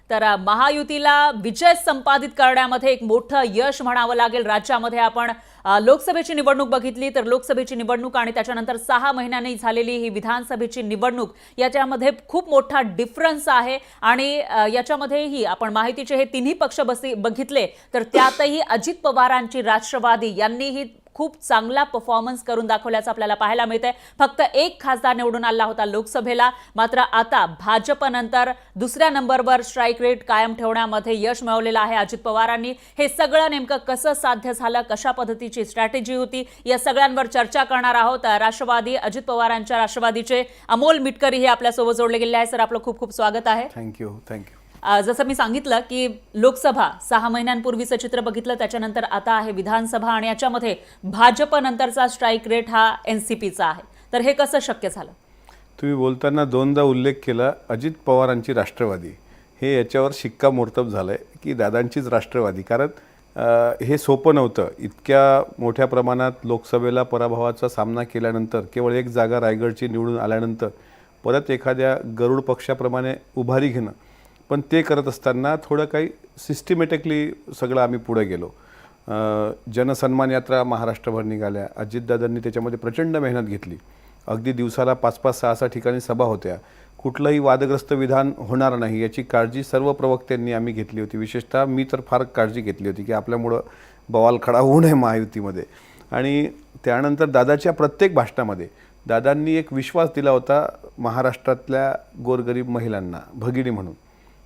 तर महायुतीला विजय संपादित करण्यामध्ये एक मोठं यश म्हणावं लागेल। राज्यामध्ये आपण लोकसभेची निवडणूक बघितली तर लोकसभेची निवडणूक आणि त्याच्यानंतर 6 महिन्यांनी झालेली ही विधानसभेची निवडणूक याच्यामध्ये खूप मोठा डिफरन्स आहे। आणि याच्यामध्येही आपण माहितीचे हे तिन्ही पक्ष बघितले तर त्यातही अजित पवारांची राष्ट्रवादी यांनीही खूप चांगला परफॉर्मन्स करून दाखवल्याचं आपल्याला पाहायला मिळतंय। फक्त एक खासदार निवडून आला होता लोकसभेला, मात्र आता भाजपनंतर दुसऱ्या नंबरवर स्ट्राइक रेट कायम ठेवण्यामध्ये यश मिळवलेलं आहे अजित पवारांनी। हे सगळं नेमकं कसं साध्य झालं, कशा पद्धतीची स्ट्रॅटेजी होती, या सगळ्यांवर चर्चा करणार आहोत। राष्ट्रवादी अजित पवारांच्या राष्ट्रवादीचे अमोल मिटकरी हे आपल्यासोबत जोडले गेले आहे। सर, आपलं खूप खूप स्वागत आहे। Thank you thank you. जसं मी सांगितलं की लोकसभा 6 महिन्यांपूर्वीचं चित्र बघितलं, त्याच्यानंतर आता आहे विधानसभा आणि याच्यामध्ये भाजप नंतरचा स्ट्राइक रेट हा एनसीपीचा आहे। तर हे कसं शक्य झालं? तुम्ही बोलताना दोनदा उल्लेख केला अजित पवारांची राष्ट्रवादी, हे याच्यावर शिक्कामोर्तब झालंय की दादांचीच राष्ट्रवादी। कारण हे सोपं नव्हतं। इतक्या मोठ्या प्रमाणात लोकसभेला पराभवाचा सामना केल्यानंतर, केवळ एक जागा रायगडची निवडून आल्यानंतर परत एखाद्या गरुड पक्षाप्रमाणे उभारी घेणं, पण ते करत असताना थोडं काही सिस्टमॅटिकली सगळं आम्ही पुढे गेलो। जनसन्मान यात्रा महाराष्ट्रभर निघाल्या, अजितदादांनी त्याच्यामध्ये प्रचंड मेहनत घेतली। अगदी दिवसाला 5-5, 6-6 ठिकाणी सभा होत्या। कुठलंही वादग्रस्त विधान होणार नाही याची काळजी सर्व प्रवक्त्यांनी आम्ही घेतली होती। विशेषतः मी तर फार काळजी घेतली होती की आपल्यामुळं बवाल खडा होऊ नये महायुतीमध्ये। आणि त्यानंतर दादाच्या प्रत्येक भाषणामध्ये दादांनी एक विश्वास दिला होता महाराष्ट्रातल्या गोरगरीब महिलांना, भगिनी म्हणून,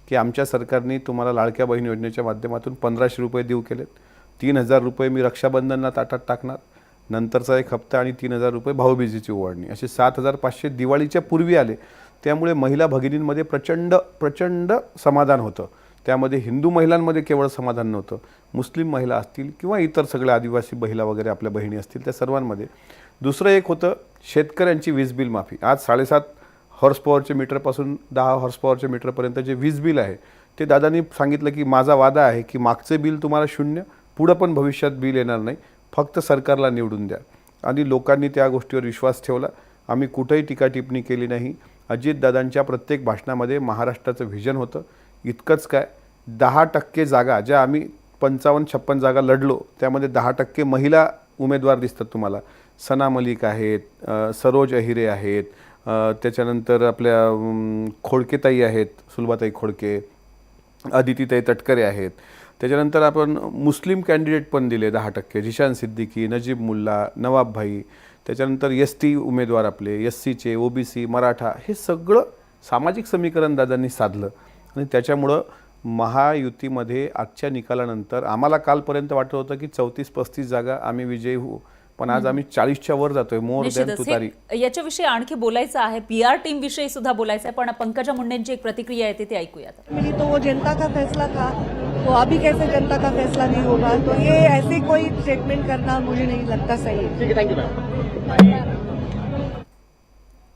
की आमच्या सरकारने तुम्हाला लाडक्या बहीण योजनेच्या माध्यमातून 1500 रुपये देऊ केलेत, 3000 रुपये मी रक्षाबंधनला ताटात टाकणार, नंतरचा एक हप्ता आणि 3000 रुपये भाऊबीजेची ओवाळणी, असे 7500 दिवाळीच्या पूर्वी आले। त्यामुळे महिला भगिनींमध्ये प्रचंड समाधान होतं। त्यामध्ये हिंदू महिलांमध्ये केवळ समाधान नव्हतं, मुस्लिम महिला असतील किंवा इतर सगळ्या आदिवासी महिला वगैरे आपल्या बहिणी असतील त्या सर्वांमध्ये। दुसरं एक होतं शेतकऱ्यांची वीज बिल माफी। आज 7.5 हॉर्स पॉवरचे मीटरपासून 10 हॉर्स पॉवरच्या मीटरपर्यंत जे वीज बिल आहे ते दादांनी सांगितलं की माझा वादा आहे की मागचे बिल तुम्हाला 0, पुढं पण भविष्यात बिल येणार नाही, फक्त सरकारला निवडून द्या। आणि लोकांनी त्या गोष्टीवर विश्वास ठेवला। आम्ही कुठेही टीका टिप्पणी केली नाही। अजितदादांच्या प्रत्येक भाषणामध्ये महाराष्ट्राचं व्हिजन होतं। इतकंच काय, 10% जागा ज्या आम्ही 55-56 जागा लढलो त्यामध्ये 10% महिला उमेदवार दिसतात तुम्हाला। सना मलिक आहेत, सरोज अहिरे आहेत, त्याच्यानंतर आपल्या खोडकेताई आहेत, सुलभाताई खोडके, अदितीताई तटकरे आहेत। त्याच्यानंतर आपण मुस्लिम कॅन्डिडेट पण दिले 10%, जिशान सिद्दीकी, नजीब मुल्ला, नवाब भाई। त्याच्यानंतर एसटी उमेदवार आपले, एससीचे, ओबीसी, मराठा, हे सगळं सामाजिक समीकरण दादांनी साधलं। आणि त्याच्यामुळं महायुतीमध्ये आजच्या निकालानंतर आम्हाला कालपर्यंत वाटत होतं की 34-35 जागा आम्ही विजयी होऊ, पण आज आम्ही 40च्या वर जातोय, मोर दॅन तुतारी। याच्याविषयी आणखी बोलायचं आहे, पीआर टीम विषयी सुद्धा बोलायचं आहे, पण पंकजा मुंडेंची एक प्रतिक्रिया येते ती ऐकूयात। मिली तो वो जनता का फैसला था, तो अभी कैसे जनता का फैसला नहीं होगा, तो ये ऐसे कोई स्टेटमेंट करना मुझे नहीं लगता सही है। ठीक है, थैंक यू मैम।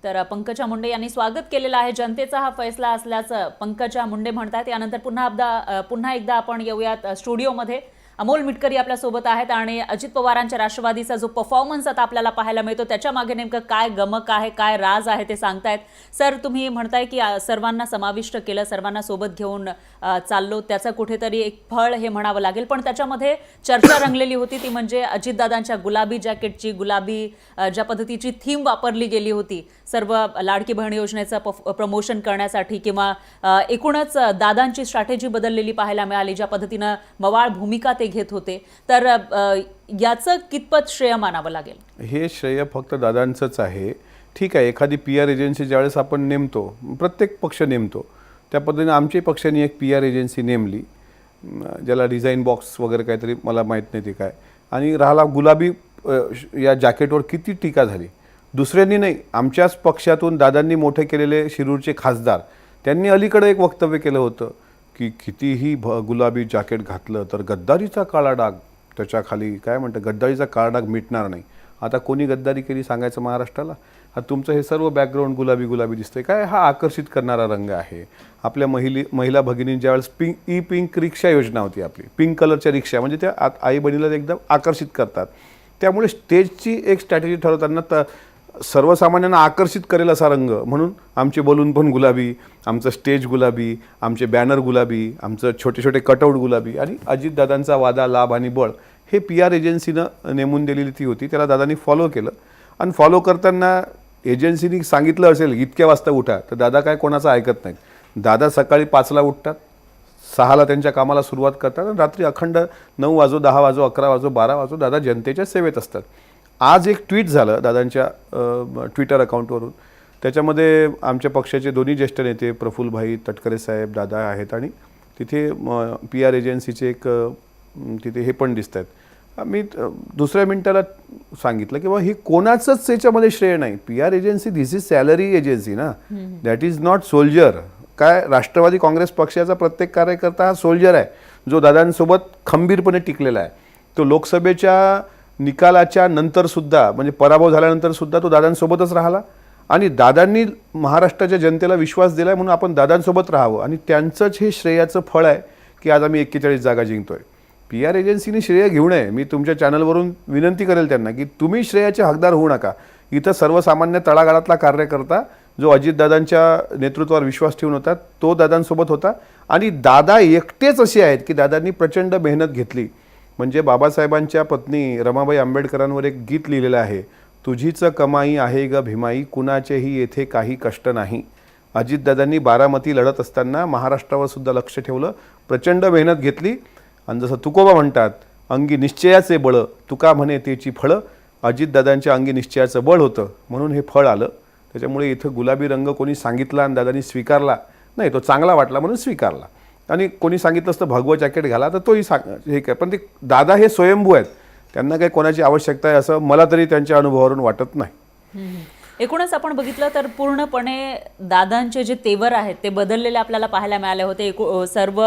तर पंकजा मुंडे यांनी स्वागत केलेलं आहे। जनतेचा हा फैसला असल्याचं पंकजा मुंडे म्हणतात। यानंतर पुन्हा एकदा आपण येऊयात स्टुडिओमध्ये। अमोल मिटकरी आपल्या सोबत आहेत आणि अजित पवारांच्या राष्ट्रवादीचा जो परफॉर्मन्स आता आपल्याला पाहायला मिळतो त्याच्या मागे नेमकं काय गमक आहे, काय राज आहे ते सांगतायत। सर, तुम्ही म्हणताय की सर्वांना समाविष्ट केलं, सर्वांना सोबत घेऊन चाललो, त्याचं कुठेतरी एक फळ हे म्हणावं लागेल। पण त्याच्यामध्ये चर्चा रंगलेली होती ती म्हणजे अजितदादांच्या गुलाबी जॅकेटची, गुलाबी ज्या पद्धतीची थीम वापरली गेली होती सर्व लाडकी बहीण योजनेचं प्रमोशन करण्यासाठी, किंवा एकूणच दादांची स्ट्रॅटेजी बदललेली पाहायला मिळाली, ज्या पद्धतीनं मवाळ भूमिका ते घेत होते। तर याचं कितपत श्रेय मानावं लागेल? हे श्रेय फक्त दादांचंच आहे। ठीक आहे, एखादी पीआर एजन्सी ज्यावेळेस आपण नेमतो, प्रत्येक पक्ष नेमतो, त्या पद्धतीने आमच्याही पक्षाने एक पीआर एजन्सी नेमली, ज्याला डिझाईन बॉक्स वगैरे काहीतरी, मला माहीत नाही ते काय। आणि राहिला गुलाबी या जॅकेटवर किती टीका झाली, दुसऱ्यांनी नाही, आमच्याच पक्षातून दादांनी मोठे केलेले शिरूरचे खासदार, त्यांनी अलीकडे एक वक्तव्य केलं होतं की कितीही गुलाबी जॅकेट घातलं तर गद्दारीचा काळा डाग त्याच्याखाली, काय म्हणतं, गद्दारीचा काळा डाग मिटणार नाही। आता कोणी गद्दारी केली सांगायचं महाराष्ट्राला? हा तुमचं हे सर्व बॅकग्राऊंड गुलाबी गुलाबी दिसतंय काय? हा आकर्षित करणारा रंग आहे। आपल्या महिला भगिनी ज्यावेळेस पिंक रिक्षा योजना होती आपली, पिंक कलरच्या रिक्षा, म्हणजे त्या आई बहिणीला एकदम आकर्षित करतात। त्यामुळे स्टेजची एक स्ट्रॅटेजी ठरवताना सर्वसामान्यांना आकर्षित करेल असा रंग म्हणून आमचे बलून पण गुलाबी, आमचं स्टेज गुलाबी, आमचे बॅनर गुलाबी, आमचं छोटे छोटे कटआउट गुलाबी आणि अजितदादांचा वादा लाभ आणि बळ हे PR एजन्सीनं नेमून दिलेली ती होती. त्याला दादांनी फॉलो केलं आणि फॉलो करताना एजन्सीनी सांगितलं असेल इतक्या वाजता उठा, तर दादा काय कोणाचं ऐकत नाहीत. दादा सकाळी 5ला उठतात, 6ला त्यांच्या कामाला सुरुवात करतात आणि रात्री अखंड 9 वाजो, 10 वाजो, 11 वाजो, 12 वाजो दादा जनतेच्या सेवेत असतात. आज एक ट्विट झालं दादांच्या ट्विटर अकाउंटवरून. त्याच्यामध्ये आमच्या पक्षाचे दोन्ही ज्येष्ठ नेते प्रफुल्लभाई तटकरे साहेब दादा आहेत आणि तिथे PR एजन्सीचे एक तिथे हे पण दिसत आहेत. मी दुसऱ्या मिनिटाला सांगितलं की बाबा हे कोणाचंच याच्यामध्ये श्रेय नाही. PR agency this is salary agency ना, दॅट इज नॉट सोल्जर. काय राष्ट्रवादी काँग्रेस पक्षाचा प्रत्येक कार्यकर्ता हा सोल्जर आहे जो दादांसोबत खंबीरपणे टिकलेला आहे. तो लोकसभेच्या निकालाच्या नंतरसुद्धा म्हणजे पराभव झाल्यानंतरसुद्धा तो दादांसोबतच राहिला आणि दादांनी महाराष्ट्राच्या जनतेला विश्वास दिला आहे म्हणून आपण दादांसोबत राहावं आणि त्यांचंच हे श्रेयाचं फळ आहे की आज आम्ही 41 जागा जिंकतोय. PR एजन्सीने श्रेय घेऊ नये. मी तुमच्या चॅनलवरून विनंती करेल त्यांना की तुम्ही श्रेयाचे हकदार होऊ नका. इथं सर्वसामान्य तळागाळातला कार्यकर्ता जो अजितदादांच्या नेतृत्वावर विश्वास ठेवून होता तो दादांसोबत होता आणि दादा एकटेच असे आहेत की दादांनी प्रचंड मेहनत घेतली. म्हणजे बाबासाहेबांच्या पत्नी रमाबाई आंबेडकरांवर एक गीत लिहिलेलं आहे, तुझीच कमाई आहे ग भीमाई, कुणाचेही येथे काही कष्ट नाही. अजितदादांनी बारामती लढत असताना महाराष्ट्रावर सुद्धा लक्ष ठेवलं, प्रचंड मेहनत घेतली आणि जसं तुकोबा म्हणतात अंगी निश्चयाचे बळ, तुका म्हणे त्याची फळं. अजितदादांच्या अंगी निश्चयाचं बळ होतं म्हणून हे फळ आलं. त्याच्यामुळे इथं गुलाबी रंग कोणी सांगितला आणि दादांनी स्वीकारला नाही, तो चांगला वाटला म्हणून स्वीकारला. आणि कोणी सांगितलं असतं भगवं जॅकेट घाला तर तोही हे काय, पण ते दादा हे स्वयंभू आहेत, त्यांना काही कोणाची आवश्यकता आहे असं मला तरी त्यांच्या अनुभवावरून वाटत नाही. एकूणच आपण बघितलं तर पूर्णपणे दादांचे जे तेवर आहेत ते बदललेले आपल्याला पाहायला मिळाले होते. सर्व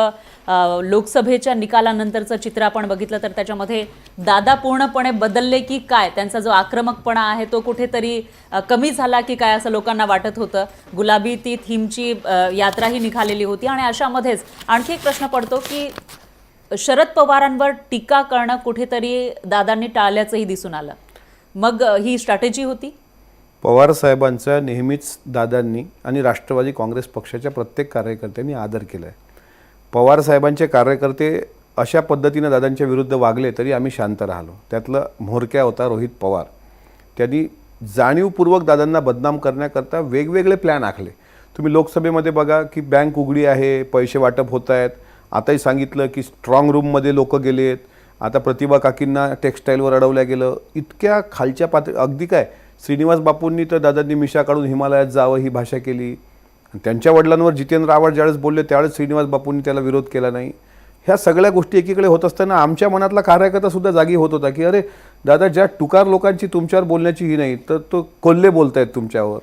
लोकसभेच्या निकालानंतरचं चित्र आपण बघितलं तर त्याच्यामध्ये दादा पूर्णपणे बदलले की काय, त्यांचा जो आक्रमकपणा आहे तो कुठेतरी कमी झाला की काय असं लोकांना वाटत होतं. गुलाबी ती थीमची यात्राही निघालेली होती आणि अशामध्येच आणखी एक प्रश्न पडतो की शरद पवारांवर टीका करणं कुठेतरी दादांनी टाळल्याचंही दिसून आलं. मग ही स्ट्रॅटेजी होती? पवार साहेबांचा नेहमीच दादांनी आणि राष्ट्रवादी काँग्रेस पक्षाच्या प्रत्येक कार्यकर्त्यांनी आदर केला आहे. पवार साहेबांचे कार्यकर्ते अशा पद्धतीनं दादांच्या विरुद्ध वागले तरी आम्ही शांत राहिलो. त्यातलं म्होरक्या होता रोहित पवार. त्यांनी जाणीवपूर्वक दादांना बदनाम करण्याकरता वेगवेगळे प्लॅन आखले. तुम्ही लोकसभेमध्ये बघा की बँक उघडी आहे, पैसे वाटप होत आहेत. आताही सांगितलं की स्ट्रॉंग रूममध्ये लोक गेलेत. आता प्रतिभा काकींना टेक्स्टाईलवर अडवल्या गेलं. इतक्या खालच्या अगदी काय श्रीनिवास बापूंनी तर दादांनी मिशा काढून हिमालयात जावं ही भाषा केली. त्यांच्या वडिलांवर जितेंद्र आव्हाड ज्यावेळेस बोलले त्यावेळेस श्रीनिवास बापूंनी त्याला विरोध केला नाही. ह्या सगळ्या गोष्टी एकीकडे होत असताना आमच्या मनातला कार्यकर्तासुद्धा जागी होत होता की अरे दादा, ज्या टुकार लोकांची तुमच्यावर बोलण्याची ही नाही, तर तो कोल्हे बोलतायत तुमच्यावर,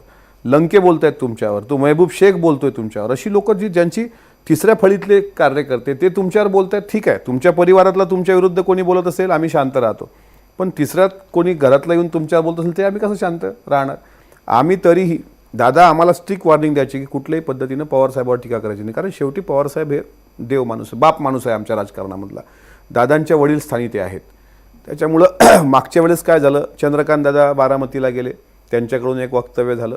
लंके बोलतायत तुमच्यावर, तो महबूब शेख बोलतोय तुमच्यावर. अशी लोक ज्यांची तिसऱ्या फळीतले कार्यकर्ते ते तुमच्यावर बोलतायत. ठीक आहे, तुमच्या परिवारातला तुमच्या विरुद्ध कोणी बोलत असेल आम्ही शांत राहतो, पण तिसऱ्यात कोणी घरातला येऊन तुमच्यावर बोलत असेल ते आम्ही कसं शांत राहणार. आम्ही तरीही दादा आम्हाला स्ट्रिक्ट वॉर्निंग द्यायची की कुठल्याही पद्धतीनं पवारसाहेबावर टीका करायची नाही. कारण शेवटी पवारसाहेब हे देव माणूस, बाप माणूस आहे आमच्या राजकारणामधला. दादांच्या वडील स्थानी ते आहेत. त्याच्यामुळं मागच्या वेळेस काय झालं, चंद्रकांत दादा बारामतीला गेले, त्यांच्याकडून एक वक्तव्य झालं.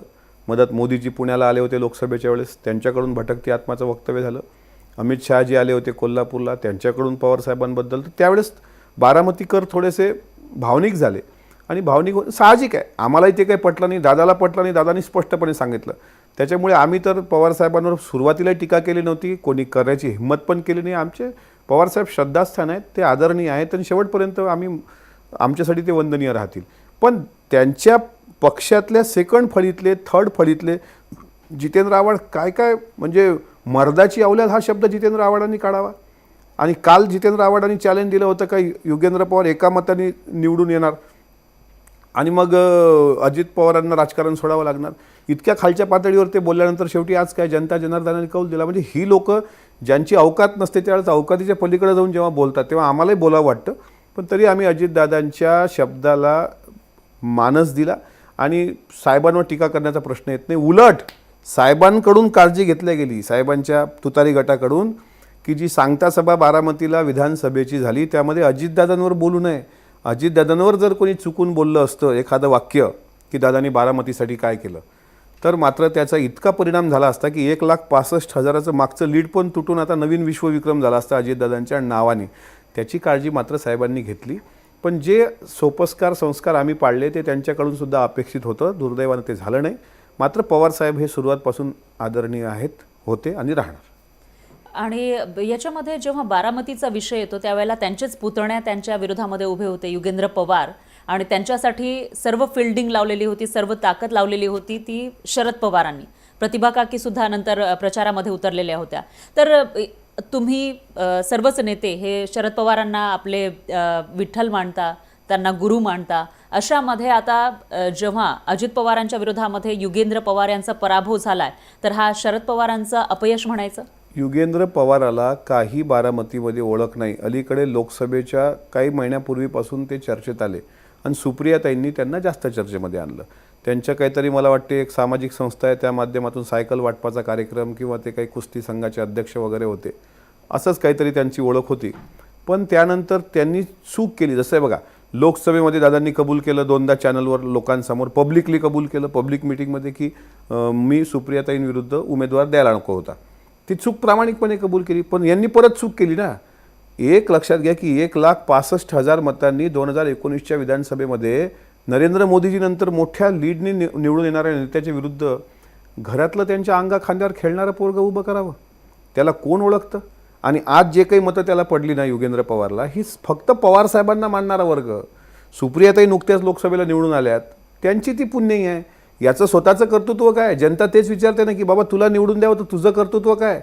मदत मोदीजी पुण्याला आले होते लोकसभेच्या वेळेस, त्यांच्याकडून भटकती आत्माचं वक्तव्य झालं. अमित शहाजी आले होते कोल्हापूरला, त्यांच्याकडून पवारसाहेबांबद्दल. तर त्यावेळेस बारामतीकर थोडेसे भावनिक झाले आणि भावनिक साहजिक आहे. आम्हालाही ते काही पटलं नाही, दादाला पटलं नाही, दादांनी स्पष्टपणे सांगितलं. त्याच्यामुळे आम्ही तर पवारसाहेबांवर सुरुवातीला टीका केली नव्हती, कोणी करायची हिंमत पण केली नाही. आमचे पवारसाहेब श्रद्धास्थान आहेत, ते आदरणीय आहेत आणि शेवटपर्यंत आम्ही आमच्यासाठी ते वंदनीय राहतील. पण त्यांच्या पक्षातल्या सेकंड फळीतले, थर्ड फळीतले जितेंद्र आव्हाड काय काय म्हणजे मर्दाची अवलाद हा शब्द जितेंद्र आव्हाडांनी काढावा. आणि काल जितेंद्र आव्हाडांनी चॅलेंज दिलं होतं का योगेंद्र पवार एका मताने निवडून येणार आणि मग अजित पवारांना राजकारण सोडावं लागणार. इतक्या खालच्या पातळीवर ते बोलल्यानंतर शेवटी आज काय जनता जनार्दनाने कौल दिला. म्हणजे ही लोक ज्यांची अवकात नसते त्यावेळेस अवकातीच्या पलीकडे जाऊन जेव्हा बोलतात तेव्हा आम्हालाही बोलावं वाटतं. पण तरी आम्ही अजितदादांच्या शब्दाला मानस दिला आणि साहेबांवर टीका करण्याचा प्रश्न येत नाही. उलट साहेबांकडून काळजी घेतली गेली, साहेबांच्या तुतारी गटाकडून, की जी सांगता सभा बारामतीला विधानसभेची झाली त्यामध्ये अजितदादांवर बोलू नये. अजितदादांवर जर कोणी चुकून बोललं असतं एखादं वाक्य की दादांनी बारामतीसाठी काय केलं. तर मात्र त्याचा इतका परिणाम झाला असता की 1,65,000 मागचं लीड पण तुटून आता नवीन विश्वविक्रम झाला असता अजितदादांच्या नावाने. त्याची काळजी मात्र साहेबांनी घेतली. पण जे सोपस्कार संस्कार आम्ही पाळले ते त्यांच्याकडून सुद्धा अपेक्षित होतं. दुर्दैवानं ते झालं नाही. मात्र पवारसाहेब हे सुरुवातपासून आदरणीय आहेत, होते आणि राहणार. आणि याच्यामध्ये जेव्हा बारामतीचा विषय येतो त्यावेळेला त्यांचेच पुतण्या त्यांच्या विरोधामध्ये उभे होते, युगेंद्र पवार, आणि त्यांच्यासाठी सर्व फिल्डिंग लावलेली होती, सर्व ताकद लावलेली होती ती शरद पवारांनी. प्रतिभा काकी सुद्धा नंतर प्रचारामध्ये उतरलेल्या होत्या. तर तुम्ही सर्वच नेते हे शरद पवारांना आपले विठ्ठल मानता, त्यांना गुरु मानता. अशामध्ये आता जेव्हा अजित पवारांच्या विरोधामध्ये युगेंद्र पवार यांचा पराभव झालाय तर हा शरद पवारांचं अपयश म्हणायचं? युगेंद्र पवाराला काही बारामतीमध्ये ओळख नाही. अलीकडे लोकसभेच्या काही महिन्यापूर्वीपासून ते चर्चेत आले आणि सुप्रियाताईंनी त्यांना जास्त चर्चेमध्ये आणलं. त्यांच्या काहीतरी मला वाटते एक सामाजिक संस्था आहे, त्या माध्यमातून सायकल वाटपाचा कार्यक्रम किंवा ते काही कुस्ती संघाचे अध्यक्ष वगैरे होते, असंच काहीतरी त्यांची ओळख होती. पण त्यानंतर त्यांनी चूक केली. जसं आहे बघा, लोकसभेमध्ये दादांनी कबूल केलं, 2दा चॅनलवर लोकांसमोर पब्लिकली कबूल केलं, पब्लिक मिटिंगमध्ये, की मी सुप्रियाताईंविरुद्ध उमेदवार द्यायला नको होता. ती चूक प्रामाणिकपणे कबूल केली. पण यांनी परत चूक केली ना. एक लक्षात घ्या की 1,65,000 मतांनी 2019च्या विधानसभेमध्ये नरेंद्र मोदीजीनंतर मोठ्या लीडनी निवडून येणाऱ्या नेत्याच्या विरुद्ध घरातलं त्यांच्या अंगा खांद्यावर खेळणारं पोरगं उभं करावं. त्याला कोण ओळखतं? आणि आज जे काही मतं त्याला पडली ना युगेंद्र पवारला, ही फक्त पवारसाहेबांना मानणारा वर्ग. सुप्रियाताई नुकत्याच लोकसभेला निवडून आल्यात, त्यांची ती पुण्याई आहे. याचं स्वतःचं कर्तृत्व काय? जनता तेच विचारते ना की बाबा तुला निवडून द्यावं तर तुझं कर्तृत्व काय?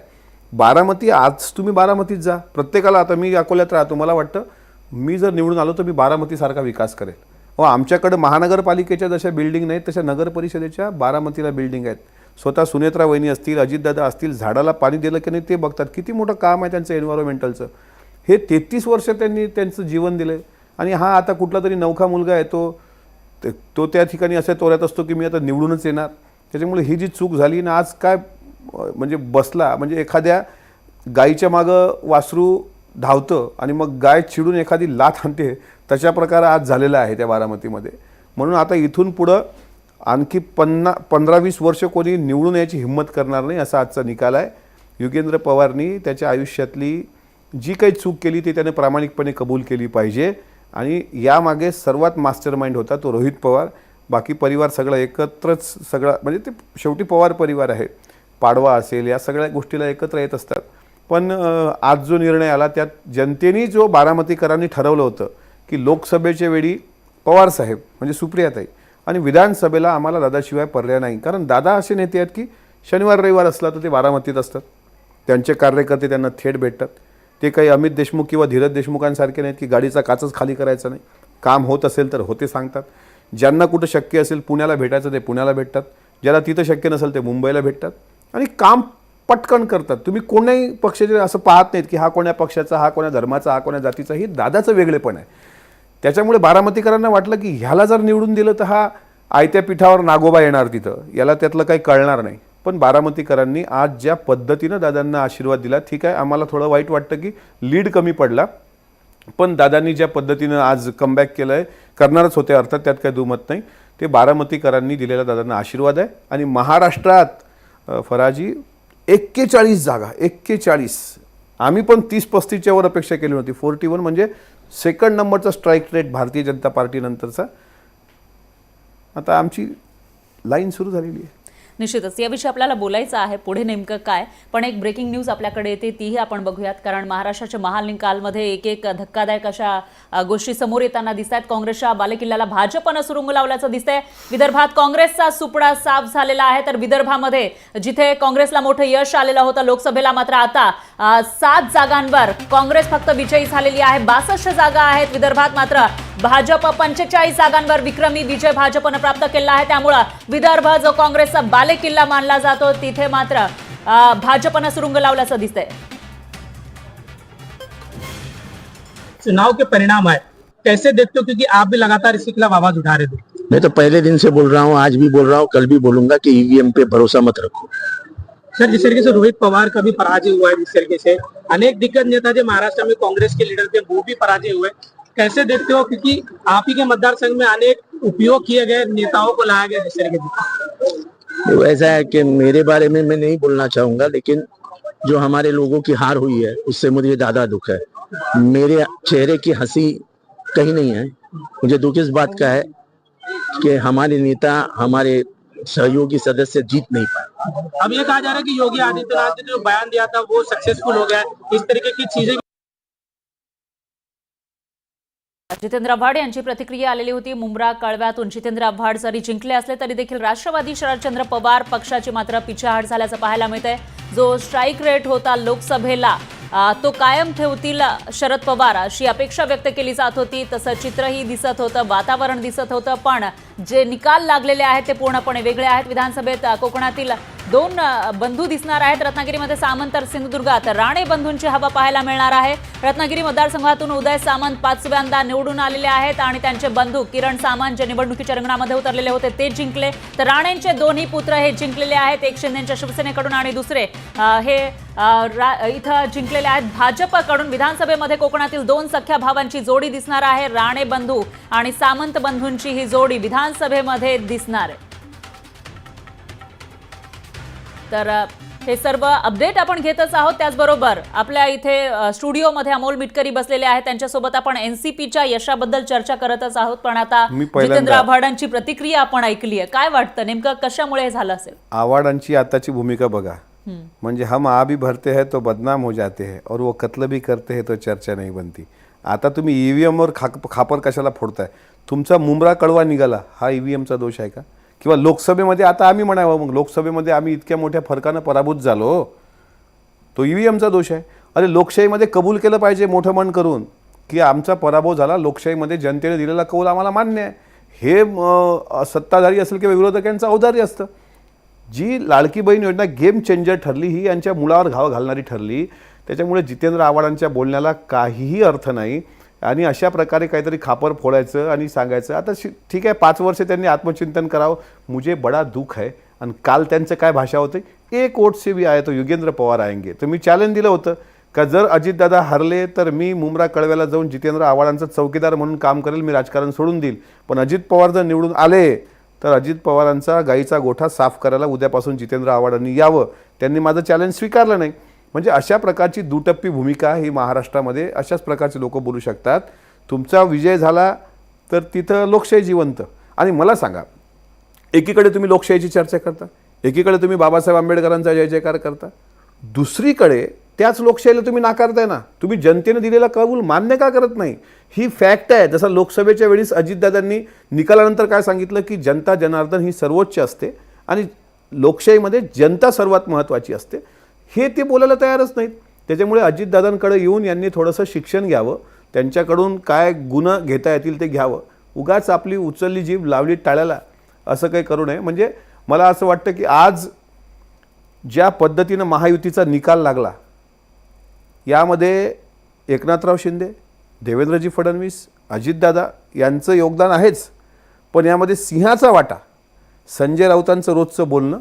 बारामती, आज तुम्ही बारामतीत जा. प्रत्येकाला, आता मी अकोल्यात राहतो, मला वाटतं मी जर निवडून आलो तर मी बारामतीसारखा विकास करेल. आमच्याकडे महानगरपालिकेच्या जशा बिल्डिंग नाहीत तशा नगर परिषदेच्या बारामतीला बिल्डिंग आहेत. स्वतः सुनेत्रा वहिनी असतील, अजितदादा असतील, झाडाला पाणी दिलं की नाही ते बघतात. किती मोठं काम आहे त्यांचं एन्व्हायरमेंटलचं. हे 33 वर्ष त्यांनी त्यांचं जीवन दिलं. आणि हा आता कुठला तरी नवखा मुलगा आहे, तो त्या ठिकाणी असे तोऱ्यात असतो की मी आता निवडूनच येणार. त्याच्यामुळे ही जी चूक झाली ना, आज काय म्हणजे बसला, म्हणजे एखाद्या गाईच्या मागं वासरू धावतं आणि मग गाय चिडून एखादी लाथ आणते, तशा प्रकार आज झालेला आहे त्या बारामतीमध्ये. म्हणून आता इथून पुढं आणखी 15-20 वर्ष कोणी निवडून यायची हिंमत करणार नाही, असा आजचा निकाल आहे. युगेंद्र पवारनी त्याच्या आयुष्यातली जी काही चूक केली ती त्याने प्रामाणिकपणे कबूल केली पाहिजे. आणि यामागे सर्वात मास्टरमाइंड होता तो रोहित पवार. बाकी परिवार सगळं एकत्रच, सगळं म्हणजे ते शेवटी पवार परिवार आहे. पाडवा असेल, या सगळ्या गोष्टीला एकत्र येत असतात. पण आज जो निर्णय आला त्यात जनतेने, जो बारामतीकरांनी ठरवलं होतं की लोकसभेच्या वेळी पवारसाहेब म्हणजे सुप्रियाताई आणि विधानसभेला आम्हाला दादाशिवाय पर्याय नाही. कारण दादा असे नेते आहेत की शनिवार रविवार असला तर ते बारामतीत असतात. त्यांचे कार्यकर्ते त्यांना थेट भेटतात. ते काही अमित देशमुख किंवा धीरज देशमुखांसारखे नाहीत की गाडीचा काचच खाली करायचा नाही. काम होत असेल तर होते सांगतात. ज्यांना कुठं शक्य असेल पुण्याला भेटायचं ते पुण्याला भेटतात, ज्याला तिथं शक्य नसेल ते मुंबईला भेटतात आणि काम पटकन करतात. तुम्ही कोणाही पक्षाचे असं पाहत नाहीत की हा कोण्या पक्षाचा, हा कोण्या धर्माचा, हा कोण्या जातीचा. ही दादाचं वेगळेपण आहे. त्याच्यामुळे बारामतीकरांना वाटलं की ह्याला जर निवडून दिलं तर हा आयत्या पिठावर नागोबा येणार तिथं, याला त्यातलं काही कळणार नाही. पण बारामतीकरांनी आज ज्या पद्धतीनं दादांना आशीर्वाद दिला, ठीक आहे आम्हाला थोडं वाईट वाटतं की लीड कमी पडला, पण दादांनी ज्या पद्धतीनं आज कमबॅक केलं आहे, करणारच होते अर्थात, त्यात काही दुमत नाही. ते बारामतीकरांनी दिलेला दादांना आशीर्वाद आहे. आणि महाराष्ट्रात फराजी 41 जागा, 41. आम्ही पण 30-35च्या वर अपेक्षा केली होती. 41 म्हणजे सेकंड नंबरचा स्ट्राईक रेट भारतीय जनता पार्टीनंतरचा. आता आमची लाईन सुरू झालेली आहे. निश्चितच याविषयी आपल्याला बोलायचं आहे पुढे नेमकं काय. पण एक ब्रेकिंग न्यूज आपल्याकडे येते, तीही आपण बघूयात. कारण महाराष्ट्राच्या महाल निकालमध्ये एक धक्कादायक अशा गोष्टी समोर येताना दिसत आहेत. काँग्रेसच्या बालेकिल्ल्याला भाजपनं सुरुंग लावल्याचं दिसतंय. विदर्भात काँग्रेसचा सुपडा साफ झालेला आहे. तर विदर्भामध्ये जिथे काँग्रेसला मोठं यश आलेलं होतं लोकसभेला, मात्र आता 7 जागांवर काँग्रेस फक्त विजयी झालेली आहे. 62 जागा आहेत विदर्भात. मात्र भाजप 45 जागांवर विक्रमी विजय भाजपनं प्राप्त केला आहे. त्यामुळे विदर्भ जो काँग्रेसचा बालेकिल्ला मानला जातो तिथे मात्र भाजपनं सुरुंग लावल्याचं दिसतंय. चुनाव के परिणाम आए, कैसे देखते हो? क्योंकि आप भी लगातार इसी खिलाफ आवाज उठा रहे थे. मैं तो पहले दिन से बोल रहा हूँ, आज भी बोल रहा हूँ, कल भी बोलूंगा कि ईवीएम पे भरोसा मत रखो. सर, जिस तरीके से रोहित पवार का भी पराजय हुआ है, जिस तरीके से अनेक दिग्गज नेता जो महाराष्ट्र में कांग्रेस के लीडर थे वो भी पराजय हुए, कैसे देखते हो, क्योंकि आप ही के मतदार संघ में अनेक उपयोग किए गए नेताओं को लाया गया जिस तरीके से? वो ऐसा है कि मेरे बारे में मैं नहीं बोलना चाहूंगा, लेकिन जो हमारे लोगों की हार हुई है उससे मुझे ज्यादा दुख है। मेरे चेहरे की हंसी कहीं नहीं है। मुझे दुख इस बात का है कि हमारे नेता, हमारे सहयोगी सदस्य जीत नहीं पाए। अब ये कहा जा रहा है कि योगी आदित्यनाथ ने जो बयान दिया था वो सक्सेसफुल हो गया है, इस तरीके की चीजें। जितेंद्र आव्हाड यांची प्रतिक्रिया आलेली होती मुंब्रा कळव्यातून। जितेंद्र आव्हाड जरी जिंकले असले तरी देखील राष्ट्रवादी शरदचंद्र पवार पक्षाची मात्र पिछेहाट झाल्याचं पाहायला मिळतंय। जो स्ट्राईक रेट होता लोकसभेला तो कायम ठेवतील शरद पवार अशी अपेक्षा व्यक्त केली जात होती। तसं चित्रही दिसत होतं, वातावरण दिसत होतं, पण जे निकाल लागलेले आहेत ते पूर्णपणे वेगळे आहेत। विधानसभेत कोकणातील दोन बंधू दिसणार आहेत। रत्नागिरीमध्ये सामंत तर सिंधुदुर्गात राणे बंधूंची हवा पाहायला मिळणार आहे। रत्नागिरी मतदारसंघातून उदय सामंत 5व्यांदा निवडून आलेले आहेत आणि त्यांचे बंधू किरण सामंत जे निवडणुकीच्या रिंगणामध्ये उतरलेले होते ते जिंकले। तर राणेंचे दोन्ही पुत्र हे जिंकलेले आहेत, एक शिंदेच्या शिवसेनेकडून आणि दुसरे हे इथं जिंकलेले आहेत भाजपकडून। विधानसभेमध्ये कोकणातील दोन सख्या भावांची जोडी दिसणार आहे। राणे बंधू आणि सामंत बंधूंची ही जोडी विधानसभेमध्ये दिसणार आहे। तर हे सर्व अपडेट आपण घेतच आहोत। त्याचबरोबर आपल्या इथे स्टुडिओमध्ये अमोल मिटकरी बसलेले आहेत, त्यांच्यासोबत आपण एनसीपीच्या यशाबद्दल चर्चा करतच आहोत। पण आता जितेंद्र आव्हाडांची प्रतिक्रिया आपण ऐकली आहे, काय वाटतं नेमकं कशामुळे हे झालं असेल? आव्हाडांची आताची भूमिका बघा, म्हणजे हम आ भी भरते हैं तो बदनाम हो जाते हैं और वो कत्ल भी करते हैं तो चर्चा नहीं बनती। आता तुम्ही ईव्हीएम वर खापर कशाला फोडताय? तुमचा मुंब्रा कळवा निघाला, हा ईव्हीएमचा दोष आहे का? किंवा लोकसभेमध्ये आता आम्ही म्हणावं, मग लोकसभेमध्ये आम्ही इतक्या मोठ्या फरकानं पराभूत झालो, तो ईव्हीएमचा दोष आहे? अरे लोकशाहीमध्ये कबूल केलं पाहिजे मोठं मन करून की आमचा पराभव झाला, लोकशाहीमध्ये जनतेने दिलेला कौल आम्हाला मान्य आहे। हे सत्ताधारी असेल किंवा विरोधकांचं औदार्य असतं। जी लाडकी बहीण योजना गेम चेंजर ठरली, ही यांच्या मुळावर घाव घालणारी ठरली। त्याच्यामुळे जितेंद्र आव्हाडांच्या बोलण्याला काहीही अर्थ नाही आणि अशा प्रकारे काहीतरी खापर फोडायचं आणि सांगायचं। आता ठीक आहे, 5 वर्ष त्यांनी आत्मचिंतन करावं, मुझे बड़ा दुख है। आणि काल त्यांचं काय भाषा होते, एक वोट से भी आए तो योगेंद्र पवार आएंगे। तर मी चॅलेंज दिलं होतं का जर अजितदादा हरले तर मी मुंब्रा कळव्याला जाऊन जितेंद्र आव्हाडांचा चौकीदार म्हणून काम करेल, मी राजकारण सोडून देईल। पण अजित पवार जर निवडून आले तर अजित पवारांचा गाईचा गोठा साफ करायला उद्यापासून जितेंद्र आव्हाडांनी यावं। त्यांनी माझं चॅलेंज स्वीकारलं नाही। म्हणजे अशा प्रकारची दुटप्पी भूमिका ही महाराष्ट्रामध्ये अशाच प्रकारचे लोक बोलू शकतात। तुमचा विजय झाला तर तिथं लोकशाही जिवंत। आणि मला सांगा, एकीकडे तुम्ही लोकशाहीची चर्चा करता, एकीकडे तुम्ही बाबासाहेब आंबेडकरांचा जय जयकार करता, दुसरीकडे त्याच लोकशाहीला तुम्ही नाकारताय ना। तुम्ही जनतेने दिलेला कबूल मान्य का करत नाही? ही फॅक्ट आहे। जसं लोकसभेच्या वेळेस अजितदादांनी निकालानंतर काय सांगितलं की जनता जनार्दन ही सर्वोच्च असते आणि लोकशाहीमध्ये जनता सर्वात महत्त्वाची असते, हे ते बोलायला तयारच नाहीत। त्याच्यामुळे अजितदादांकडे येऊन यांनी थोडंसं शिक्षण घ्यावं, त्यांच्याकडून काय गुण घेता येतील ते घ्यावं। उगाच आपली उचलली जीभ लावली टाळ्याला असं काही करू नये। म्हणजे मला असं वाटतं की आज ज्या पद्धतीनं महायुतीचा निकाल लागला, यामध्ये एकनाथराव शिंदे, देवेंद्रजी फडणवीस, अजितदादा यांचं योगदान आहेच, पण यामध्ये सिंहाचा वाटा संजय राऊतांचं रोजचं बोलणं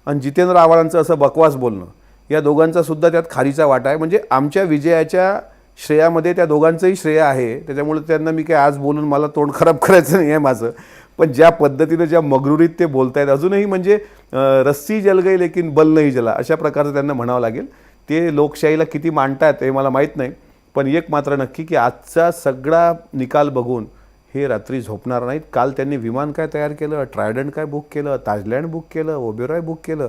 आणि जितेंद्र आव्हाडांचं असं बकवास बोलणं, या दोघांचा सुद्धा त्यात खारीचा वाटा आहे। म्हणजे आमच्या विजयाच्या श्रेयामध्ये त्या दोघांचंही श्रेय आहे। त्याच्यामुळे त्यांना मी काय आज बोलून मला तोंड खराब करायचं नाही आहे माझं, पण ज्या पद्धतीनं ज्या मगरुरीत ते बोलतायत अजूनही, म्हणजे रस्सी जल गई लेकिन बल नाही जला, अशा प्रकारचं त्यांना म्हणावं लागेल। ते लोकशाहीला किती मांडतात हे मला माहीत नाही, पण एक मात्र नक्की की आजचा सगळा निकाल बघून हे रात्री झोपणार नाहीत। काल त्यांनी विमान काय तयार केलं, ट्रायडंट काय बुक केलं, ताजलँड बुक केलं, ओबेरॉय बुक केलं।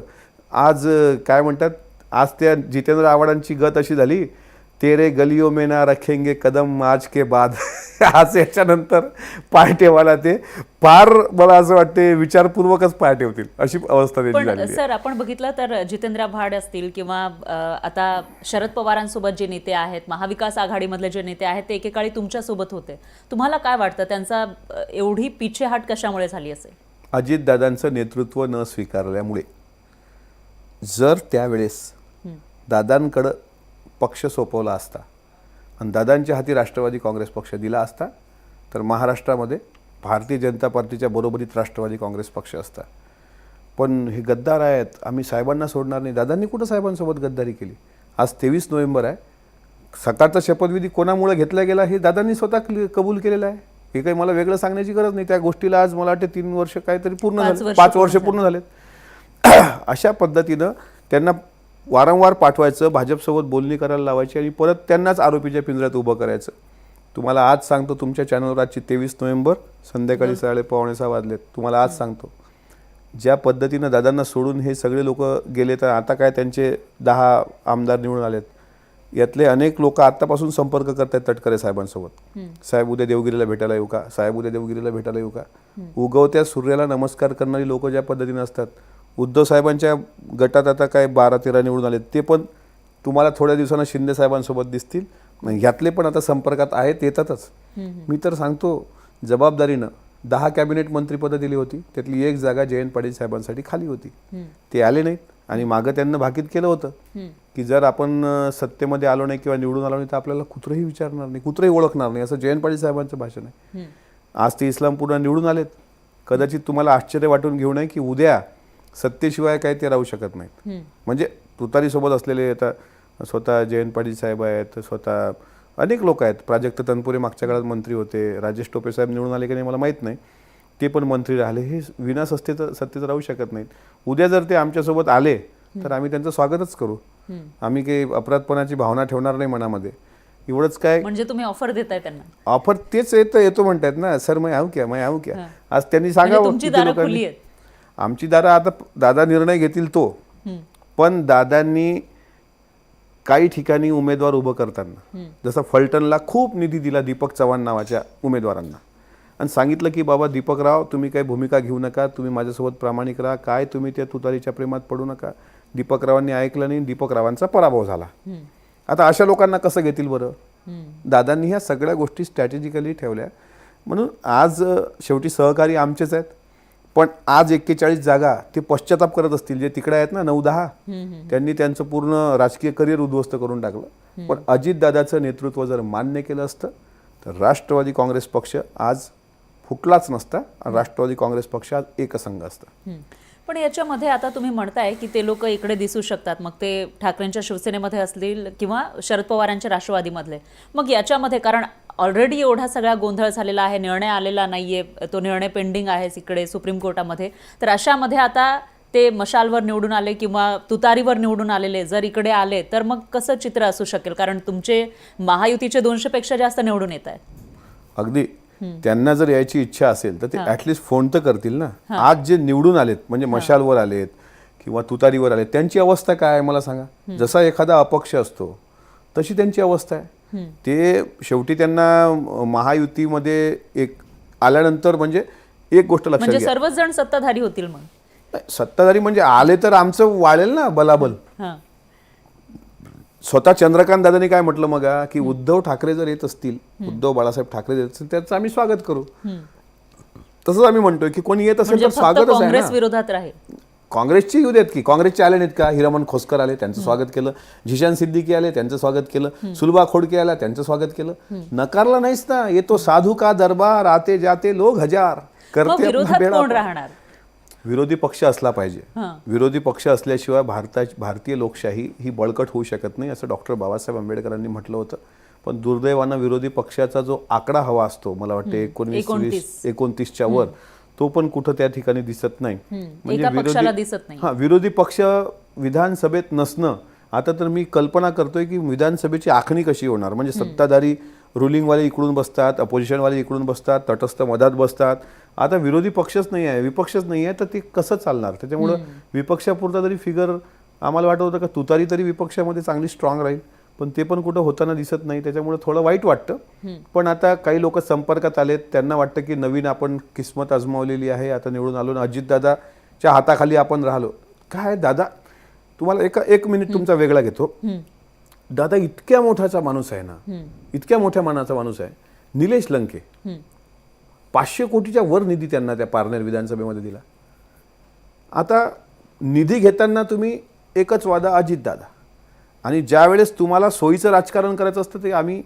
आज काय म्हणतात, आज त्या जितेंद्र आव्हाडांची गत अशी झाली, तेरे गलियों में ना रखेंगे कदम आज के बाद। आज याच्यानंतर पाय ठेवायला ते फार मला असं वाटते विचारपूर्वकच पाय ठेवतील अशी अवस्था त्यांची झाली आहे। सर आपण बघितलं तर जितेंद्र आव्हाड असतील किंवा आता शरद पवारांसोबत जे नेते आहेत, महाविकास आघाडीमधले जे नेते आहेत, ते एकेकाळी तुमच्यासोबत होते। तुम्हाला काय वाटतं त्यांचा एवढी पिछेहाट कशामुळे झाली असेल? अजितदादांचं नेतृत्व न स्वीकारल्यामुळे। जर त्यावेळेस दादांकडं पक्ष सोपवला असता आणि दादांच्या हाती राष्ट्रवादी काँग्रेस पक्ष दिला असता तर महाराष्ट्रामध्ये भारतीय जनता पार्टीच्या बरोबरीत राष्ट्रवादी काँग्रेस पक्ष असता। पण हे गद्दार आहेत, आम्ही साहेबांना सोडणार नाही। दादांनी कुठं साहेबांसोबत गद्दारी केली? आज 23 नोव्हेंबर आहे, सकाळचा शपथविधी कोणामुळे घेतला गेला हे दादांनी स्वतः कबूल केलेलं आहे. हे काही मला वेगळं सांगण्याची गरज नाही. त्या गोष्टीला आज मला वाटते 3 वर्ष काहीतरी पूर्ण झाले, 5 वर्ष पूर्ण झालेत. अशा पद्धतीनं त्यांना वारंवार पाठवायचं, भाजपसोबत बोलणी करायला लावायची आणि परत त्यांनाच आरोपीच्या पिंजऱ्यात उभं करायचं. तुम्हाला आज सांगतो, तुमच्या चॅनलवर आजची 23 नोव्हेंबर संध्याकाळी 5:15 वाजलेत. तुम्हाला आज सांगतो, ज्या पद्धतीनं दादांना सोडून हे सगळे लोक गेले, तर आता काय त्यांचे 10 आमदार निवडून आलेत. यातले अनेक लोक आत्तापासून संपर्क करत आहेत तटकरे साहेबांसोबत. साहेब उद्या देवगिरीला भेटायला येऊ का, साहेब उद्या देवगिरीला भेटायला येऊ का. उगवत्या सूर्याला नमस्कार करणारी लोक ज्या पद्धतीने असतात. उद्धव साहेबांच्या गटात आता काय 12-13 निवडून आलेत, ते पण तुम्हाला थोड्या दिवसांना शिंदे साहेबांसोबत दिसतील. ह्यातले पण आता संपर्कात आहेत, येतातच. मी तर सांगतो, जबाबदारीनं 10 कॅबिनेट मंत्रीपदं दिली होती, त्यातली 1 जागा जयंत पाटील साहेबांसाठी खाली होती. ते आले नाहीत आणि मागं त्यांना भाकीत केलं होतं की जर आपण सत्तेमध्ये आलो नाही किंवा निवडून आलो नाही तर आपल्याला कुत्रंही विचारणार नाही, कुत्रंही ओळखणार नाही, असं जयंत पाटील साहेबांचं भाषण आहे. आज ते इस्लामपूरला निवडून आलेत. कदाचित तुम्हाला आश्चर्य वाटून घेऊ नये की उद्या सत्तेशिवाय काय ते राहू शकत नाहीत. म्हणजे तुतारीसोबत असलेले आता स्वतः जयंत पाटील साहेब आहेत, स्वतः अनेक लोक आहेत. प्राजक्त तनपुरे मागच्या काळात मंत्री होते, राजेश टोपे साहेब निवडून आले की नाही मला माहीत नाही, ते पण मंत्री राहिले. हे विना सत्तेत राहू शकत नाहीत. उद्या जर ते आमच्यासोबत आले तर आम्ही त्यांचं स्वागतच करू. आम्ही काही अपराधपणाची भावना ठेवणार नाही मनामध्ये. एवढंच काय, म्हणजे तुम्ही ऑफर देताय त्यांना? ऑफर तेच येतो म्हणतात ना, सर मैं आऊ क्या. आज त्यांनी सांगावं तुमची दारं खुली आहेत. आमची दादा, आता दादा निर्णय घेतील तो. पण दादांनी काही ठिकाणी उमेदवार उभं करताना, जसं फलटणला खूप निधी दिला दीपक चव्हाण नावाच्या उमेदवारांना आणि सांगितलं की बाबा दीपकराव तुम्ही काही भूमिका घेऊ नका, तुम्ही माझ्यासोबत प्रामाणिक राहा, काय तुम्ही त्या तुतारीच्या प्रेमात पडू नका. दीपकरावांनी ऐकलं नाही, दीपकरावांचा पराभव झाला. आता अशा लोकांना कसं घेतील बरं. दादांनी ह्या सगळ्या गोष्टी स्ट्रॅटेजिकली ठेवल्या. म्हणून आज शेवटी सहकारी आमचेच आहेत. पण आज 41 जागा ते पश्चाताप करत असतील, जे तिकडे आहेत ना 9-10, त्यांनी त्यांचं पूर्ण राजकीय करिअर उद्ध्वस्त करून टाकलं. पण अजितदादाचं नेतृत्व जर मान्य केलं असतं तर राष्ट्रवादी काँग्रेस पक्ष आज फुटलाच नसता. राष्ट्रवादी काँग्रेस पक्ष आज एकसंघ असता. पण याच्यामध्ये आता तुम्ही म्हणताय की ते लोक इकडे दिसू शकतात, मग ते ठाकरेंच्या शिवसेनेमध्ये असतील किंवा शरद पवारांच्या राष्ट्रवादीमधले. मग याच्यामध्ये, कारण ऑलरेडी एवढा सगळा गोंधळ झालेला आहे, निर्णय आलेला नाहीये, तो निर्णय पेंडिंग आहे इकडे सुप्रीम कोर्टामध्ये, तर अशामध्ये आता ते मशालवर निवडून आले किंवा तुतारीवर निवडून आलेले जर इकडे आले तर मग कसं चित्र असू शकेल. कारण तुमचे महायुतीचे 200 पेक्षा जास्त निवडून येत आहेत. अगदी त्यांना जर यायची इच्छा असेल तर ते ऍटलिस्ट फोन तर करतील ना. आज जे निवडून आलेत म्हणजे मशालवर आलेत किंवा तुतारीवर आलेत, त्यांची अवस्था काय आहे मला सांगा. जसा एखादा अपक्ष असतो तशी त्यांची अवस्था आहे. ते शेवटी त्यांना महायुतीमध्ये एक आल्यानंतर म्हणजे एक गोष्ट लक्षात म्हणजे घ्या, सर्वच जण सत्ताधारी होतील. मग सत्ताधारी म्हणजे आले तर आमचं वाळेल ना बलाबल. स्वतः चंद्रकांत दादांनी काय म्हटलं मग की उद्धव ठाकरे जर येत असतील, उद्धव बाळासाहेब ठाकरे येत असतील त्याचं आम्ही स्वागत करू. तसंच आम्ही म्हणतोय की कोणी येत असेल तर स्वागतच आहे ना. काँग्रेस विरोधात राहील. काँग्रेसची येऊ देत की, काँग्रेसचे आले नाहीत का. हिरामन खोसकर आले, त्यांचं स्वागत केलं. झिशान सिद्दीकी आले, त्यांचं स्वागत केलं. सुलभा खोडके आला, त्यांचं स्वागत केलं. नकारला नाहीच ना. येतो साधू का दरबार, आते जाते लोग हजार, करते विरोधात कोण राहणार. विरोधी पक्ष असला पाहिजे. विरोधी पक्ष असल्याशिवाय भारतीय लोकशाही ही बळकट होऊ शकत नाही, असं डॉक्टर बाबासाहेब आंबेडकरांनी म्हटलं होतं. पण दुर्दैवानं विरोधी पक्षाचा जो आकडा हवा असतो, मला वाटतं 19-29च्या वर, तो पण कुठं त्या ठिकाणी दिसत नाही. म्हणजे विरोधी पक्ष विधानसभेत नसणं. आता तर मी कल्पना करतोय की विधानसभेची आखणी कशी होणार. म्हणजे सत्ताधारी रुलिंगवाले इकडून बसतात, अपोजिशनवाले इकडून बसतात, तटस्थ मधात बसतात. आता विरोधी पक्षच नाही आहे, विपक्षच नाही आहे, तर ते कसं चालणार. त्याच्यामुळं विपक्षापुरता तरी फिगर आम्हाला वाटत होतं का तुतारी तरी विपक्षामध्ये चांगली स्ट्रॉंग राहील, पण ते पण कुठं होताना दिसत नाही. त्याच्यामुळे थोडं वाईट वाटतं. पण आता काही लोक संपर्कात आलेत, त्यांना वाटतं की नवीन आपण किस्मत आजमावलेली आहे, आता निवडून आलो ना, अजितदादाच्या हाताखाली आपण राहिलो. काय दादा, तुम्हाला एक मिनिट तुमचा वेगळा घेतो. दादा इतक्या मोठाचा माणूस आहे ना, इतक्या मोठ्या मानाचा माणूस आहे. निलेश लंके 500 कोटीच्या वर निधी त्यांना त्या पारनेर विधानसभेमध्ये दिला. आता निधी घेताना तुम्ही एकच वादा अजितदादा, आणि ज्या वेळेस तुम्हाला सोयीचं राजकारण करायचं असतं ते आम्ही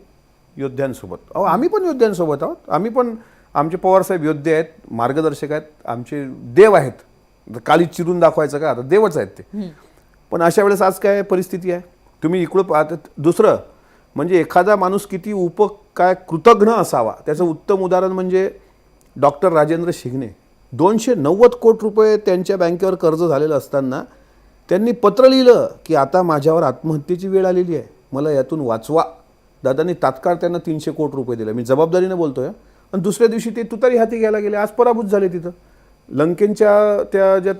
योद्ध्यांसोबत. आम्ही पण योद्ध्यांसोबत आहोत. आम्ही पण, आमचे पवारसाहेब योद्धे आहेत, मार्गदर्शक आहेत, आमचे देव आहेत. काली चिरून दाखवायचं का, आता देवच आहेत ते. पण अशा वेळेस आज काय परिस्थिती आहे. तुम्ही इकडं पाहत. दुसरं, म्हणजे एखादा माणूस किती काय कृतज्ञ असावा त्याचं उत्तम उदाहरण म्हणजे डॉक्टर राजेंद्र शिंगणे. 290 कोटी रुपये त्यांच्या बँकेवर कर्ज झालेलं असताना त्यांनी पत्र लिहिलं की आता माझ्यावर आत्महत्येची वेळ आलेली आहे, मला यातून वाचवा. दादांनी तात्काळ त्यांना 300 कोटी रुपये दिले. मी जबाबदारीने बोलतोय. आणि दुसऱ्या दिवशी ते तुतारी हाती घ्यायला गेले, आज पराभूत झाले. तिथं लंकेंच्या त्या ज्या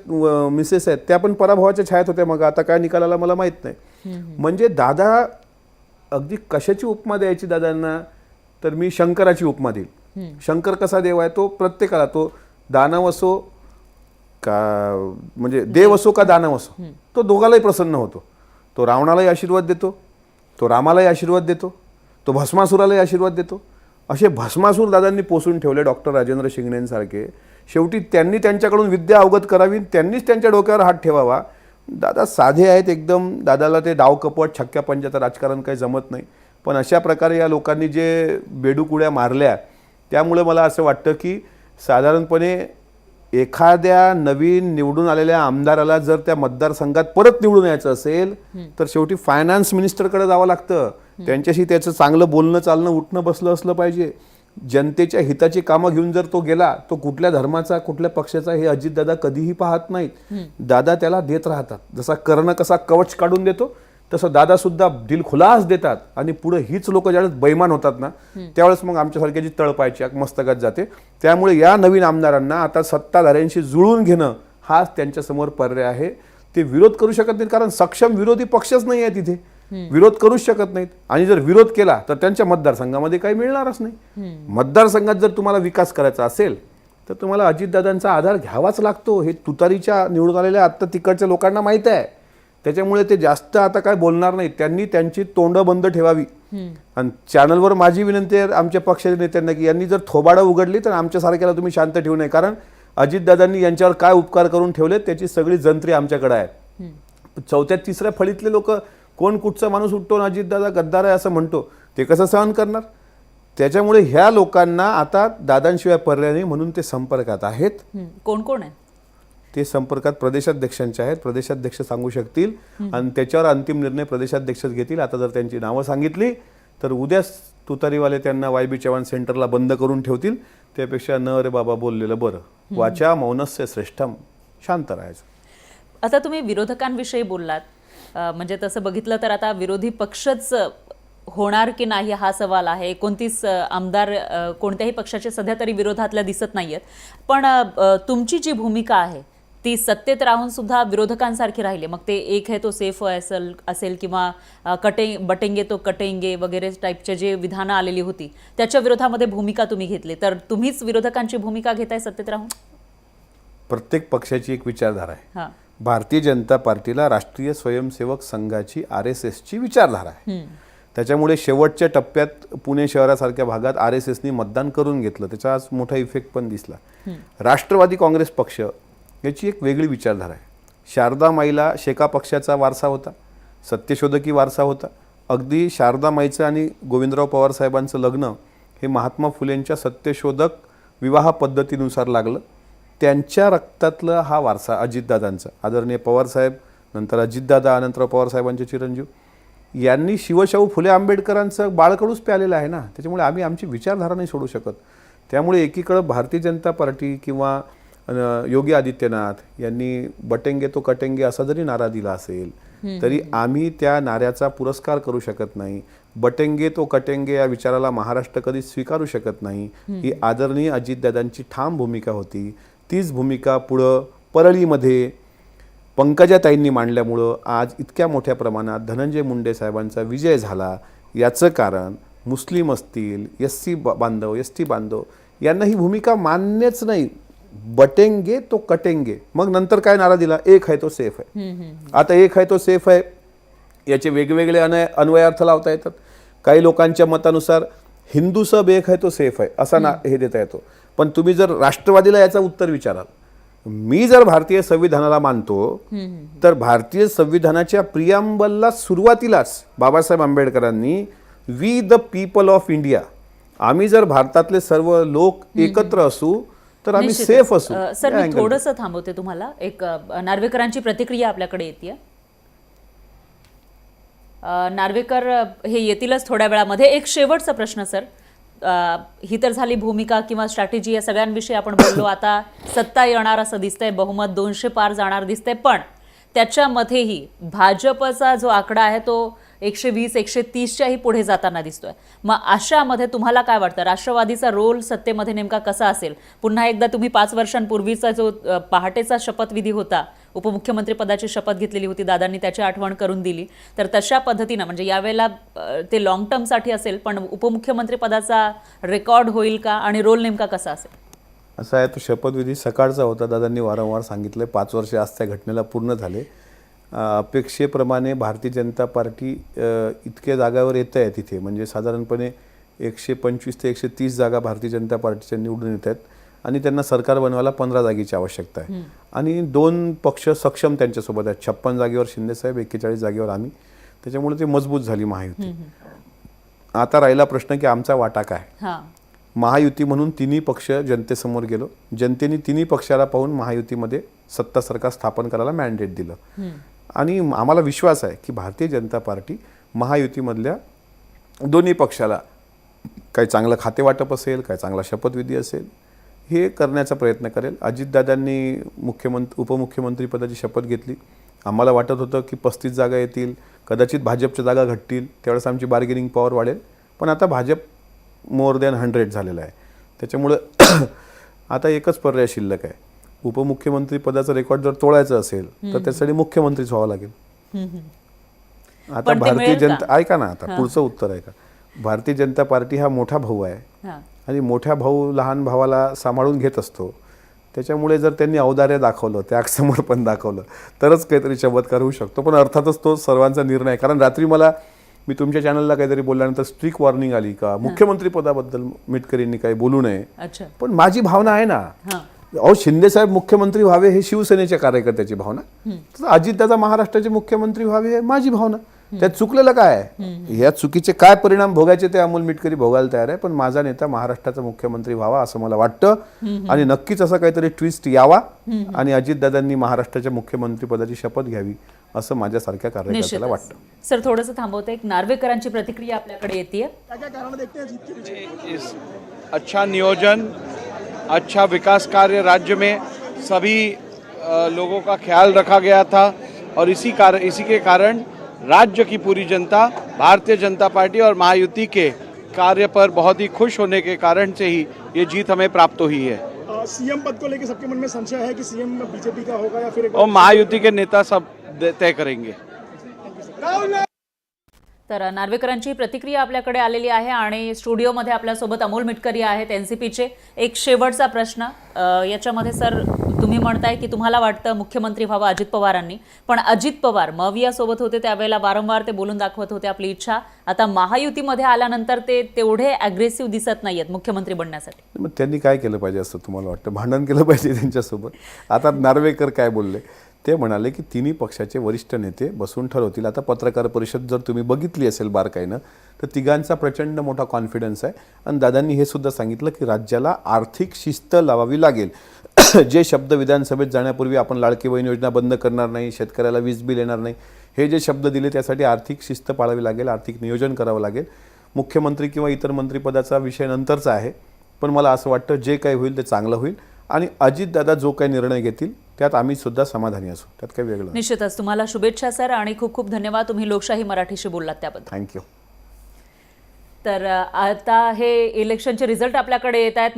मिसेस आहेत त्या पण पराभवाच्या छायात होत्या. मग आता काय निकाल आला मला माहीत नाही. म्हणजे दादा अगदी कशाची उपमा द्यायची दादांना, तर मी शंकराची उपमा देईल. शंकर कसा देव आहे, तो प्रत्येकाला, तो दानव असो का म्हणजे देव असो का दानव असो, तो दोघालाही प्रसन्न होतो. तो रावणालाही आशीर्वाद देतो, तो रामालाही आशीर्वाद देतो, तो भस्मासुरालाही आशीर्वाद देतो. असे भस्मासूर दादांनी पोसून ठेवले डॉक्टर राजेंद्र शिंगणेंसारखे. शेवटी त्यांनी त्यांच्याकडून विद्या अवगत करावी, त्यांनीच त्यांच्या डोक्यावर हात ठेवावा. दादा साधे आहेत एकदम. दादाला ते डावकपट छक्क्या पंजाचं राजकारण काही जमत नाही. पण अशा प्रकारे या लोकांनी जे बेडूकुड्या मारल्या त्यामुळे मला असं वाटतं की साधारणपणे एखाद्या नवीन निवडून आलेल्या आमदाराला जर त्या मतदारसंघात परत निवडून यायचं असेल तर शेवटी फायनान्स मिनिस्टरकडे जावं लागतं. त्यांच्याशी त्याचं चांगलं बोलणं चालणं उठणं बसलं असलं पाहिजे. जनतेच्या हिताची कामं घेऊन जर तो गेला, तो कुठल्या धर्माचा कुठल्या पक्षाचा हे अजितदादा कधीही पाहत नाहीत. दादा त्याला देत राहतात. जसा कर्ण कसा कवच काढून देतो तसं दादा सुद्धा दिलखुलास देतात. आणि पुढे हीच लोक ज्यावेळेस बैमान होतात ना त्यावेळेस मग आमच्यासारख्याची तळपायची मस्तकात जाते. त्यामुळे या नवीन आमदारांना आता सत्ताधाऱ्यांशी जुळून घेणं हाच त्यांच्यासमोर पर्याय आहे. ते विरोध करू शकत नाहीत कारण सक्षम विरोधी पक्षच नाही आहे तिथे. विरोध करूच शकत नाहीत. आणि जर विरोध केला तर त्यांच्या मतदारसंघामध्ये काही मिळणारच नाही. मतदारसंघात जर तुम्हाला विकास करायचा असेल तर तुम्हाला अजितदादांचा आधार घ्यावाच लागतो. हे तुतारीच्या निवडून आलेल्या आत्ता तिकडच्या लोकांना माहीत आहे. त्याच्यामुळे ते जास्त आता काय बोलणार नाहीत. त्यांनी त्यांची तोंड बंद ठेवावी. आणि चॅनलवर माझी विनंती आहे आमच्या पक्षाच्या नेत्यांना की यांनी जर थोबाडं उघडली तर आमच्यासारख्याला तुम्ही शांत ठेवू नये. कारण अजितदादांनी यांच्यावर काय उपकार करून ठेवले त्याची सगळी जंत्री आमच्याकडे आहे. चौथ्या तिसऱ्या फळीतले लोक कोण कुठचा माणूस उठतो ना अजितदादा गद्दार आहे असं म्हणतो, ते कसं सहन करणार. त्याच्यामुळे ह्या लोकांना आता दादांशिवाय पर्याय नाही म्हणून ते संपर्कात आहेत. कोण कोण आहे ते संपर्कात प्रदेशाध्यक्षांचे आहेत. प्रदेशाध्यक्ष सांगू शकतील आणि त्याच्यावर अंतिम निर्णय प्रदेशाध्यक्षच घेतील. आता जर त्यांची नावं सांगितली तर उद्याच तुतारीवाले त्यांना YB चव्हाण सेंटरला बंद करून ठेवतील. त्यापेक्षा न रे बाबा बोललेलं बरं. वाचा मौनस्य श्रेष्ठम, शांत राहायचं. आता तुम्ही विरोधकांविषयी बोललात. म्हणजे तसं बघितलं तर आता विरोधी पक्षच होणार की नाही हा सवाल आहे. 29 आमदार कोणत्याही पक्षाचे सध्या तरी विरोधातल्या दिसत नाहीयेत. पण तुमची जी भूमिका आहे ती सत्तेत राहून सुद्धा विरोधकांसारखी राहिली. मग ते एक है तो सेफ असेल किंवा बटेंगे तो कटेंगे वगैरे टाईपचे जे विधानं आलेली होती त्याच्या विरोधामध्ये भूमिका तुम्ही घेतली. तर तुम्हीच विरोधकांची भूमिका घेताय सत्तेत राहून. प्रत्येक पक्षाची एक विचारधारा आहे. हां, भारतीय जनता पार्टीला राष्ट्रीय स्वयंसेवक संघाची RSSची विचारधारा आहे. त्याच्यामुळे शेवटच्या टप्प्यात पुणे शहरासारख्या भागात RSSनी मतदान करून घेतलं. त्याचा आज मोठा इफेक्ट पण दिसला. राष्ट्रवादी काँग्रेस पक्ष याची एक वेगळी विचारधारा आहे. शारदा माईला शेका पक्षाचा वारसा होता, सत्यशोधकी वारसा होता. अगदी शारदा माईचं आणि गोविंदराव पवार साहेबांचं लग्न हे महात्मा फुलेंच्या सत्यशोधक विवाह पद्धतीनुसार लागलं. त्यांच्या रक्तातला हा वारसा अजितदादांचा. आदरणीय पवारसाहेब, नंतर अजितदादा, अनंतराव पवारसाहेबांचे चिरंजीव यांनी शिवशाहू फुले आंबेडकरांचं बाळकडूच प्यालेलं आहे ना. त्याच्यामुळे आम्ही आमची विचारधारा नाही सोडू शकत. त्यामुळे एकीकडं भारतीय जनता पार्टी किंवा योगी आदित्यनाथ यांनी बटेंगे तो कटेंगे असा जरी नारा दिला असेल तरी आम्ही त्या नाऱ्याचा पुरस्कार करू शकत नाही. बटेंगे तो कटेंगे या विचाराला महाराष्ट्र कधी स्वीकारू शकत नाही. ही आदरणीय अजितदादांची ठाम भूमिका होती. तीच भूमिका पुढं परळीमध्ये पंकजाताईंनी मांडल्यामुळं आज इतक्या मोठ्या प्रमाणात धनंजय मुंडे साहेबांचा विजय झाला. याचं कारण मुस्लिम असतील, SC बांधव, ST बांधव यांना ही भूमिका मान्यच नाही. बटेंगे तो कटेंगे. मग नंतर काय नारा दिला, एक है तो सेफ है. आता एक है तो सेफ है याचे वेगवेगळे अन्वयार्थ लावता येतात. काही लोकांच्या मतानुसार हिंदू सब एक है तो सेफ है असा हे देता येतो. पण तुम्ही जर राष्ट्रवादीला याचं उत्तर विचाराल, मी जर भारतीय संविधानाला मानतो तर भारतीय संविधानाच्या प्रियांबलला सुरुवातीलाच बाबासाहेब आंबेडकरांनी we the people of India, आम्ही जर भारतातले सर्व लोक एकत्र असू तर आम्ही सेफ असू. सर मी थोडंसं थांबवते तुम्हाला. एक नार्वेकरांची प्रतिक्रिया आपल्याकडे येते. नार्वेकर हे येतीलच थोड्या वेळामध्ये. एक शेवटचा प्रश्न सर, ही तर झाली भूमिका किंवा स्ट्रॅटेजी, या सगळ्यांविषयी आपण बोललो. आता सत्ता येणार असं दिसतंय, बहुमत 200 पार जाणार दिसतंय, पण त्याच्यामध्येही भाजपचा जो आकडा आहे तो 120-130च्याही पुढे जाताना दिसतोय. मग अशामध्ये तुम्हाला काय वाटतं, राष्ट्रवादीचा रोल सत्तेमध्ये नेमका कसा असेल? पुन्हा एकदा तुम्ही 5 वर्षांपूर्वीचा जो पहाटेचा शपथविधी होता, उपमुख्यमंत्री पदाची शपथ घेतलेली होती दादांनी, त्याची आठवण करून दिली. तर तशा पद्धतीनं म्हणजे यावेळेला ते लॉंग टर्मसाठी असेल, पण उपमुख्यमंत्री पदाचा रेकॉर्ड होईल का आणि रोल नेमका कसा असेल? असं आहे, तो शपथविधी सकाळचा होता. दादांनी वारंवार सांगितलं 5 वर्ष आज त्या घटनेला पूर्ण झाले. अपेक्षेप्रमाणे भारतीय जनता पार्टी इतक्या जागावर येत आहे तिथे, म्हणजे साधारणपणे 125 ते 130 जागा भारतीय जनता पार्टीच्या निवडून येत आहेत आणि त्यांना सरकार बनवायला 15 जागेची आवश्यकता आहे. आणि 2 पक्ष सक्षम त्यांच्यासोबत आहेत. 56 जागेवर शिंदेसाहेब, 41 जागेवर आम्ही. त्याच्यामुळे ते मजबूत झाली महायुती. आता राहिला प्रश्न की आमचा वाटा काय. महायुती म्हणून तिन्ही पक्ष जनतेसमोर गेलो. जनतेने तिन्ही पक्षाला पाहून महायुतीमध्ये सत्ता सरकार स्थापन करायला मॅन्डेट दिलं आणि आम्हाला विश्वास आहे की भारतीय जनता पार्टी महायुतीमधल्या दोन्ही पक्षाला काही चांगलं खातेवाटप असेल, काही चांगला शपथविधी असेल, हे करण्याचा प्रयत्न करेल. अजितदादांनी उपमुख्यमंत्री पदाची शपथ घेतली. आम्हाला वाटत होतं की 35 जागा येतील, कदाचित भाजपच्या जागा घटतील, त्यावेळेस आमची बार्गेनिंग पॉवर वाढेल. पण आता भाजप मोर दॅन 100 झालेला आहे. त्याच्यामुळं आता एकच पर्याय शिल्लक आहे. उपमुख्यमंत्री पदाचा रेकॉर्ड जर तोडायचं असेल तर त्यासाठी मुख्यमंत्रीच व्हावं लागेल. आता भारतीय जनता, ऐका ना, आता पुढचं उत्तर आहे का, भारतीय जनता पार्टी हा मोठा भाऊ आहे आणि मोठा भाऊ लहान भावाला सांभाळून घेत असतो. त्याच्यामुळे जर त्यांनी औदार्य दाखवलं, त्यागसमर्पण दाखवलं, तरच काहीतरी चमत्कार होऊ शकतो. पण अर्थातच तो सर्वांचा निर्णय आहे. कारण रात्री मी तुमच्या चॅनलला काहीतरी बोलल्यानंतर स्ट्रिक्ट वॉर्निंग आली का मुख्यमंत्री पदाबद्दल मिटकरींनी काही बोलू नये. पण माझी भावना आहे ना, अहो शिंदेसाहेब मुख्यमंत्री व्हावे हे शिवसेनेच्या कार्यकर्त्याची भावना, अजितदादा महाराष्ट्राचे मुख्यमंत्री व्हावे हे माझी भावना. त्यात चुकलेलं काय आहे? या चुकीचे काय परिणाम भोगायचे ते अमोल मिटकरी भोगायला तयार आहे. पण माझा नेता महाराष्ट्राचा मुख्यमंत्री व्हावा असं मला वाटतं आणि नक्कीच असा काहीतरी ट्विस्ट यावा आणि अजितदादांनी महाराष्ट्राच्या मुख्यमंत्री पदाची शपथ घ्यावी असं माझ्यासारख्या कार्यकर्त्याला वाटतं. सर थोडंसं थांबवते, एक नार्वेकरांची प्रतिक्रिया आपल्याकडे येते. अच्छा नियोजन, अच्छा विकास कार्य राज्य में सभी लोगों का ख्याल रखा गया था और इसी के कारण राज्य की पूरी जनता भारतीय जनता पार्टी और महायुति के कार्य पर बहुत ही खुश होने के कारण से ही ये जीत हमें प्राप्त हुई है. सीएम पद को लेकर सबके मन में संशय है कि सीएम बीजेपी का होगा या फिर और महायुति के नेता सब तय करेंगे. तर नार्वेकरांची प्रतिक्रिया आपल्याकडे आलेली आहे आणि स्टुडिओमध्ये आपल्यासोबत अमोल मिटकरी आहेत एनसीपीचे. एक शेवटचा प्रश्न याच्यामध्ये सर, तुम्ही म्हणताय की तुम्हाला वाटतं मुख्यमंत्री व्हावं अजित पवारांनी, पण अजित पवार मविया सोबत होते त्यावेळेला वारंवार ते बोलून दाखवत होते आपली इच्छा. आता महायुतीमध्ये आल्यानंतर ते तेवढे अग्रेसिव्ह दिसत नाहीयेत मुख्यमंत्री बनण्यासाठी. मग त्यांनी काय केलं पाहिजे असं तुम्हाला वाटतं? भांडण केलं पाहिजे त्यांच्यासोबत? आता नार्वेकर काय बोलले? ते म्हणाले की तिन्ही पक्षाचे वरिष्ठ नेते बसून ठरवतील. आता पत्रकार परिषद जर तुम्ही बघितली असेल बारकाईनं तर तिघांचा प्रचंड मोठा कॉन्फिडन्स आहे आणि दादांनी हे सुद्धा सांगितलं की राज्याला आर्थिक शिस्त लावावी लागेल. जे शब्द विधानसभेत जाण्यापूर्वी आपण लाडकी बहीण योजना बंद करणार नाही, शेतकऱ्याला वीज बिल येणार नाही, हे जे शब्द दिले त्यासाठी आर्थिक शिस्त पाळावी लागेल, आर्थिक नियोजन करावं लागेल. मुख्यमंत्री किंवा इतर मंत्रिपदाचा विषय नंतरचा आहे, पण मला असं वाटतं जे काही होईल ते चांगलं होईल आणि अजितदादा जो काही निर्णय घेतील त्यात आम्ही सुद्धा समाधानी असू, त्यात काही वेगळं. निश्चितच तुम्हाला शुभेच्छा सर आणि खूप खूप धन्यवाद, तुम्ही लोकशाही मराठीशी बोललात त्याबद्दल. थँक्यू. तर आता हे इलेक्शनचे रिझल्ट आपल्याकडे येत आहेत.